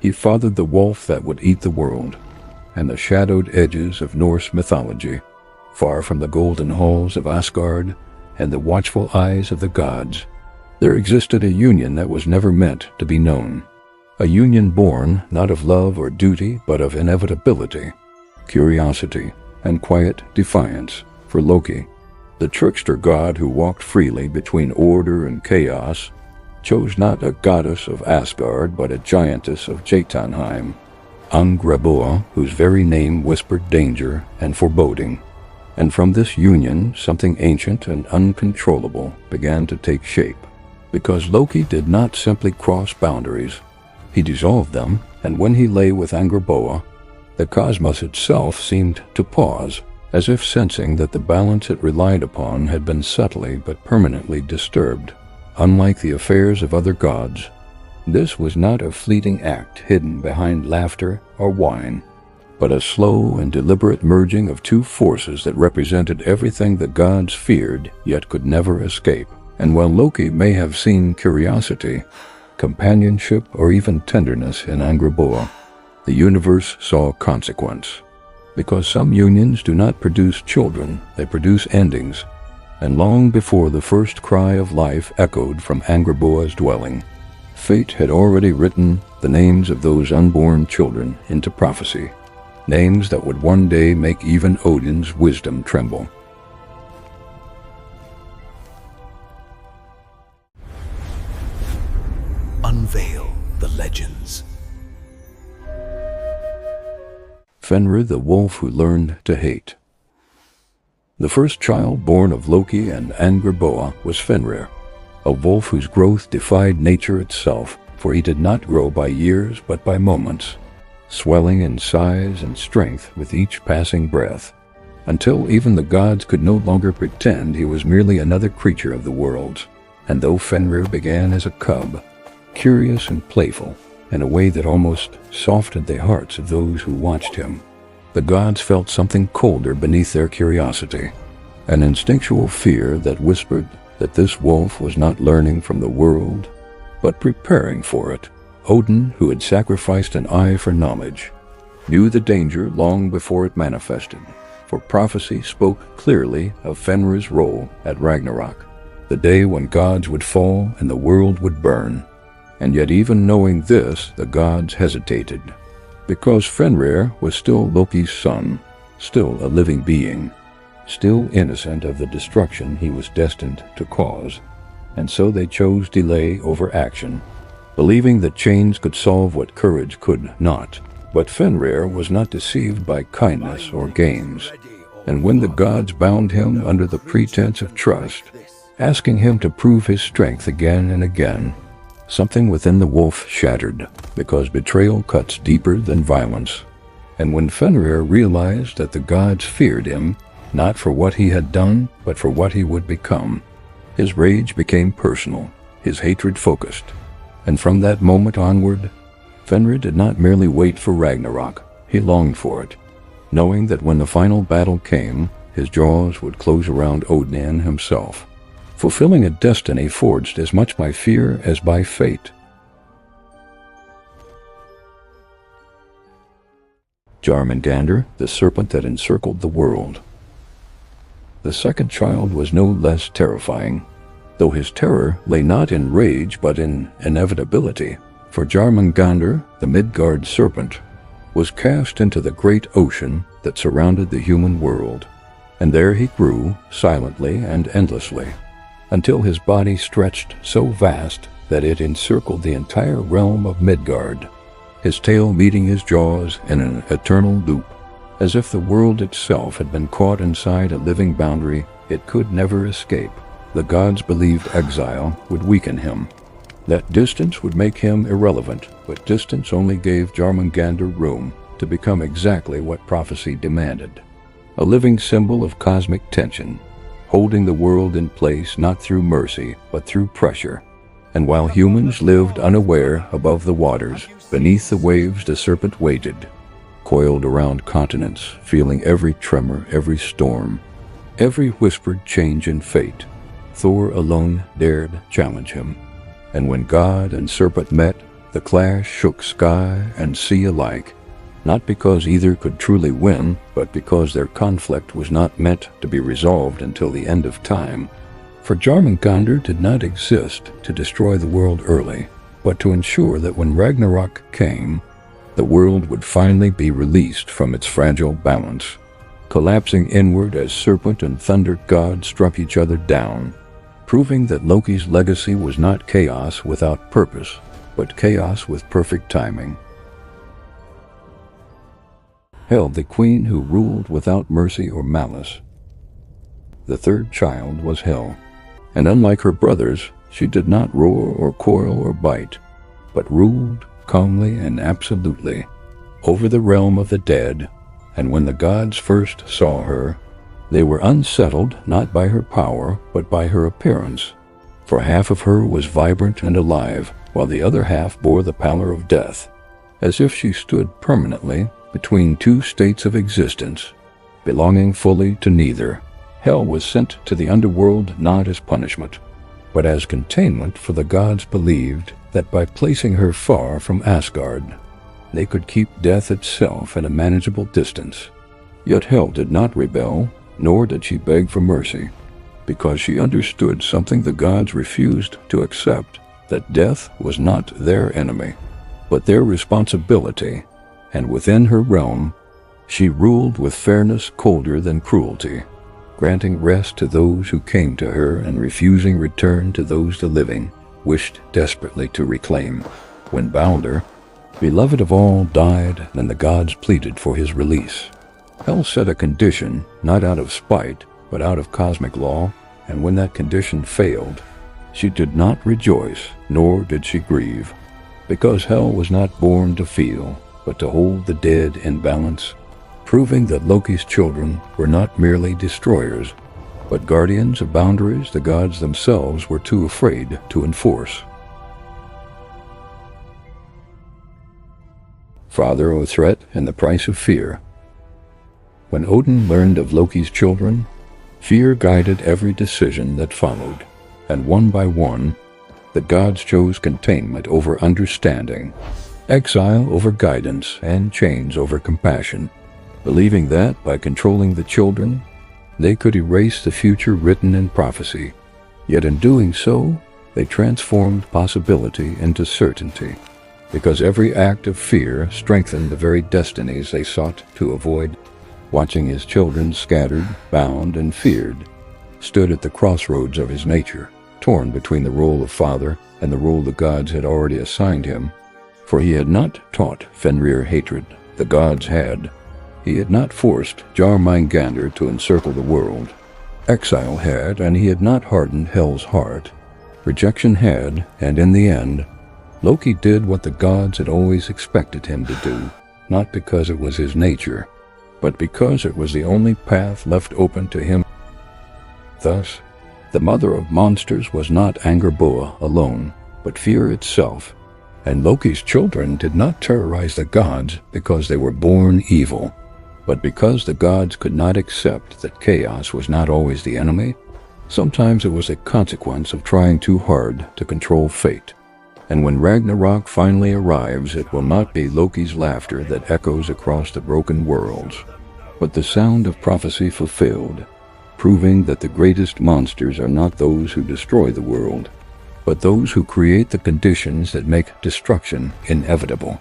He fathered the wolf that would eat the world, and the shadowed edges of Norse mythology, far from the golden halls of Asgard and the watchful eyes of the gods. There existed a union that was never meant to be known, a union born not of love or duty, but of inevitability, curiosity, and quiet defiance. For Loki, the trickster god who walked freely between order and chaos, chose not a goddess of Asgard, but a giantess of Jotunheim, Angrboða, whose very name whispered danger and foreboding. And from this union, something ancient and uncontrollable began to take shape. Because Loki did not simply cross boundaries, he dissolved them, and when he lay with Angrboða, the cosmos itself seemed to pause, as if sensing that the balance it relied upon had been subtly but permanently disturbed. Unlike the affairs of other gods, this was not a fleeting act hidden behind laughter or wine, but a slow and deliberate merging of two forces that represented everything the gods feared yet could never escape. And while Loki may have seen curiosity, companionship, or even tenderness in Angrboða, the universe saw consequence. Because some unions do not produce children, they produce endings, and long before the first cry of life echoed from Angrboða's dwelling, fate had already written the names of those unborn children into prophecy, names that would one day make even Odin's wisdom tremble. Unveil the legends. Fenrir, the wolf who learned to hate. The first child born of Loki and Angrboða was Fenrir, a wolf whose growth defied nature itself, for he did not grow by years but by moments, swelling in size and strength with each passing breath, until even the gods could no longer pretend he was merely another creature of the worlds. And though Fenrir began as a cub, curious and playful, in a way that almost softened the hearts of those who watched him, the gods felt something colder beneath their curiosity, an instinctual fear that whispered that this wolf was not learning from the world, but preparing for it. Odin, who had sacrificed an eye for knowledge, knew the danger long before it manifested, for prophecy spoke clearly of Fenrir's role at Ragnarok, the day when gods would fall and the world would burn. And yet even knowing this, the gods hesitated, because Fenrir was still Loki's son, still a living being, still innocent of the destruction he was destined to cause. And so they chose delay over action, believing that chains could solve what courage could not. But Fenrir was not deceived by kindness or games, and when the gods bound him under the pretense of trust, asking him to prove his strength again and again, something within the wolf shattered, because betrayal cuts deeper than violence. And when Fenrir realized that the gods feared him, not for what he had done, but for what he would become, his rage became personal, his hatred focused. And from that moment onward, Fenrir did not merely wait for Ragnarok, he longed for it, knowing that when the final battle came, his jaws would close around Odin himself, fulfilling a destiny forged as much by fear as by fate. Jörmungandr, the serpent that encircled the world. The second child was no less terrifying, though his terror lay not in rage but in inevitability, for Jormungandr, the Midgard serpent, was cast into the great ocean that surrounded the human world, and there he grew silently and endlessly, until his body stretched so vast that it encircled the entire realm of Midgard, his tail meeting his jaws in an eternal loop, as if the world itself had been caught inside a living boundary it could never escape. The gods believed exile would weaken him, that distance would make him irrelevant, but distance only gave Jormungandr room to become exactly what prophecy demanded, a living symbol of cosmic tension, holding the world in place not through mercy, but through pressure. And while humans lived unaware above the waters, beneath the waves the serpent waited, coiled around continents, feeling every tremor, every storm, every whispered change in fate. Thor alone dared challenge him. And when God and serpent met, The clash shook sky and sea alike, not because either could truly win, but because their conflict was not meant to be resolved until the end of time. For Jormungandr did not exist to destroy the world early, but to ensure that when Ragnarok came, the world would finally be released from its fragile balance, collapsing inward as serpent and thunder gods struck each other down, proving that Loki's legacy was not chaos without purpose, but chaos with perfect timing. Hel, the queen who ruled without mercy or malice. The third child was Hel, and unlike her brothers, she did not roar or quarrel or bite, but ruled calmly and absolutely over the realm of the dead. And when the gods first saw her, they were unsettled not by her power, but by her appearance. For half of her was vibrant and alive, while the other half bore the pallor of death, as if she stood permanently between two states of existence, belonging fully to neither. Hel was sent to the underworld not as punishment, but as containment, for the gods believed that by placing her far from Asgard, they could keep death itself at a manageable distance. Yet Hel did not rebel, nor did she beg for mercy, because she understood something the gods refused to accept, that death was not their enemy, but their responsibility, and within her realm, she ruled with fairness colder than cruelty, granting rest to those who came to her and refusing return to those the living wished desperately to reclaim. When Balder, beloved of all, died, and the gods pleaded for his release, Hel set a condition, not out of spite, but out of cosmic law, and when that condition failed, she did not rejoice, nor did she grieve, because Hel was not born to feel, but to hold the dead in balance, proving that Loki's children were not merely destroyers, but guardians of boundaries the gods themselves were too afraid to enforce. Father, O threat and the price of fear. When Odin learned of Loki's children, fear guided every decision that followed, and one by one, the gods chose containment over understanding, exile over guidance, and chains over compassion, believing that by controlling the children, they could erase the future written in prophecy. Yet in doing so, they transformed possibility into certainty, because every act of fear strengthened the very destinies they sought to avoid. Watching his children scattered, bound, and feared, stood at the crossroads of his nature, torn between the role of father and the role the gods had already assigned him. For he had not taught Fenrir hatred, the gods had. He had not forced Jörmungandr to encircle the world. Exile had, and he had not hardened Hel's heart. Rejection had, and in the end, Loki did what the gods had always expected him to do, not because it was his nature, but because it was the only path left open to him. Thus, the mother of monsters was not Angrboða alone, but fear itself, and Loki's children did not terrorize the gods because they were born evil, but because the gods could not accept that chaos was not always the enemy. Sometimes it was a consequence of trying too hard to control fate. And when Ragnarok finally arrives, it will not be Loki's laughter that echoes across the broken worlds, but the sound of prophecy fulfilled, proving that the greatest monsters are not those who destroy the world, but those who create the conditions that make destruction inevitable.